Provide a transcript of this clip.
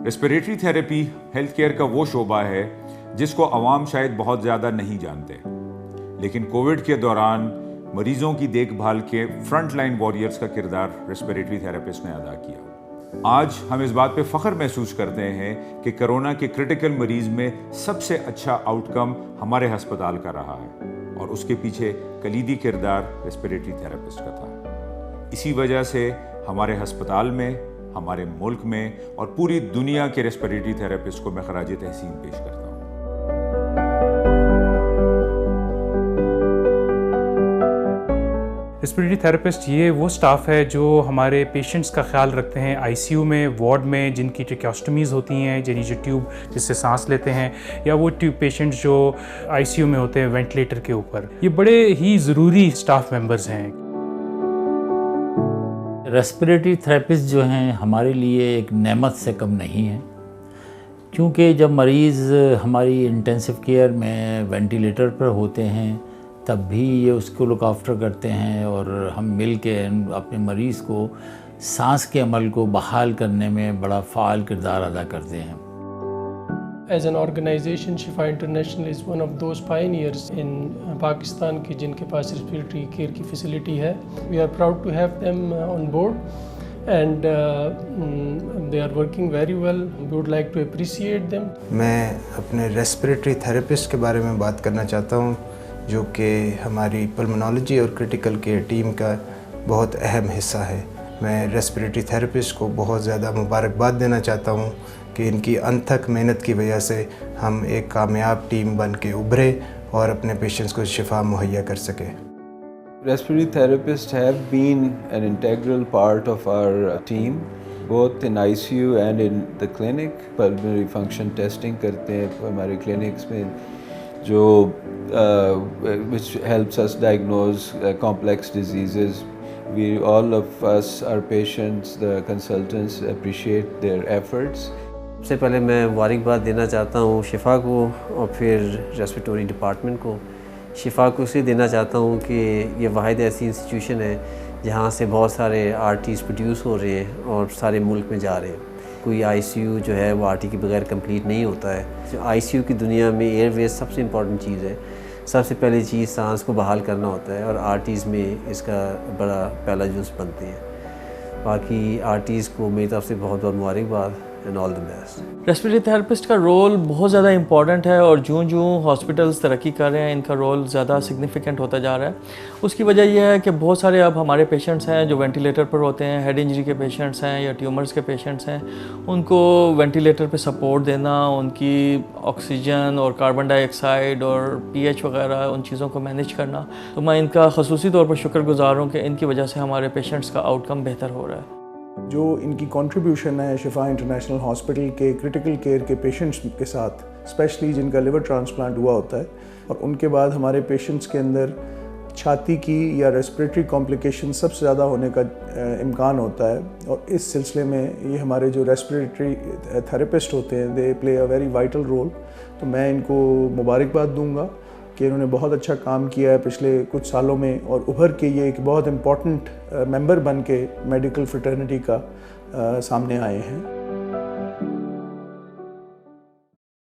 Respiratory therapy health care का वो शोबा है जिसको आवाम शायद बहुत ज़्यादा नहीं जानते, लेकिन कोविड के दौरान मरीजों की देखभाल के फ्रंट लाइन वॉरियर्स का किरदार रेस्पिरेटरी थेरेपिस्ट ने अदा किया। आज हम इस बात पे फ़ख्र महसूस करते हैं कि कोरोना के क्रिटिकल मरीज़ में सबसे अच्छा आउटकम हमारे हस्पताल का रहा है और उसके पीछे कलीदी किरदार रेस्पिरेटरी थेरेपिस्ट का था। इसी वजह से हमारे हस्पताल में, हमारे मुल्क में और पूरी दुनिया के रेस्पिरेटरी थेरेपिस्ट को मैं खराज तहसीन पेश करता हूँ। रेस्पिरेटरी थेरेपिस्ट ये वो स्टाफ है जो हमारे पेशेंट्स का ख्याल रखते हैं आईसीयू में, वार्ड में, जिनकी ट्रेकोस्टमीज़ होती हैं, जिन्हें जो ट्यूब जिससे सांस लेते हैं, या वो ट्यूब पेशेंट्स जो आईसीयू में होते हैं वेंटिलेटर के ऊपर। ये बड़े ही ज़रूरी स्टाफ मेंबर्स हैं। रेस्पिरेटरी थेरेपिस्ट जो हैं हमारे लिए एक नेमत से कम नहीं है, क्योंकि जब मरीज़ हमारी इंटेंसिव केयर में वेंटिलेटर पर होते हैं तब भी ये उसको लुक आफ्टर करते हैं और हम मिल के अपने मरीज़ को सांस के अमल को बहाल करने में बड़ा फ़ाल किरदार अदा करते हैं। As an organization, Shifa International is one of those pioneers in Pakistan की जिनके पास respiratory care की facility है। We are proud to have them on board and they are working very well. We would like to appreciate them. मैं अपने respiratory therapist के बारे में बात करना चाहता हूँ, जो कि हमारी पल्मोनोलॉजी और क्रिटिकल केयर टीम का बहुत अहम हिस्सा है। मैं रेस्पिरेटरी थेरेपिस्ट को बहुत ज़्यादा मुबारकबाद देना चाहता हूँ कि इनकी अनथक मेहनत की वजह से हम एक कामयाब टीम बन के उभरे और अपने पेशेंट्स को शिफा मुहैया कर सके। Respiratory therapists have been an integral part of our team, both in ICU and in the clinic. Pulmonary function testing करते हैं हमारे clinics में, जो which helps us diagnose complex diseases. We all of us, our patients, the consultants appreciate their efforts. सबसे पहले मैं मुबारकबाद देना चाहता हूँ शिफा को और फिर रेस्पिरेटरी डिपार्टमेंट को। शिफा को इसलिए देना चाहता हूँ कि ये वाहिद ऐसी इंस्टीट्यूशन है जहाँ से बहुत सारे आरटीज़ प्रोड्यूस हो रहे हैं और सारे मुल्क में जा रहे हैं। कोई आईसीयू जो है वो आरटी के बगैर कंप्लीट नहीं होता है। आईसीयू की दुनिया में एयरवेज सबसे इम्पॉर्टेंट चीज़ है। सबसे पहली चीज़ सांस को बहाल करना होता है और आरटीज़ में इसका बड़ा पहला जुज़ बनते हैं। बाकी आरटीज़ को मेरी तरफ से बहुत बहुत मुबारकबाद and all the best. Respiratory therapist का रोल बहुत ज़्यादा इम्पॉर्टेंट है और जूँ हॉस्पिटल्स तरक्की कर रहे हैं इनका रोल ज़्यादा सिग्निफिकेंट होता जा रहा है। उसकी वजह यह है कि बहुत सारे अब हमारे पेशेंट्स हैं जो वेंटिलेटर पर होते हैं, हेड इंजरी के पेशेंट्स हैं या ट्यूमर्स के पेशेंट्स हैं, उनको वेंटिलेटर पे सपोर्ट देना, उनकी ऑक्सीजन और कार्बन डाइऑक्साइड और पीएच वगैरह उन चीज़ों को मैनेज करना, तो मैं इनका ख़ुसूसी तौर पर शुक्रगुज़ार हूँ कि इनकी वजह से हमारे पेशेंट्स का आउटकम बेहतर हो रहा है। जो इनकी कंट्रीब्यूशन है शिफा इंटरनेशनल हॉस्पिटल के क्रिटिकल केयर के पेशेंट्स के साथ, स्पेशली जिनका लिवर ट्रांसप्लांट हुआ होता है और उनके बाद हमारे पेशेंट्स के अंदर छाती की या रेस्पिरेटरी कॉम्प्लिकेशन सबसे ज़्यादा होने का इम्कान होता है, और इस सिलसिले में ये हमारे जो रेस्पिरेटरी थेरेपिस्ट होते हैं they play a very vital role. तो मैं इनको मुबारकबाद दूंगा कि इन्होंने बहुत अच्छा काम किया है पिछले कुछ सालों में और उभर के ये एक बहुत इम्पॉर्टेंट मेंबर बन के मेडिकल फ्रेटर्निटी का सामने आए हैं।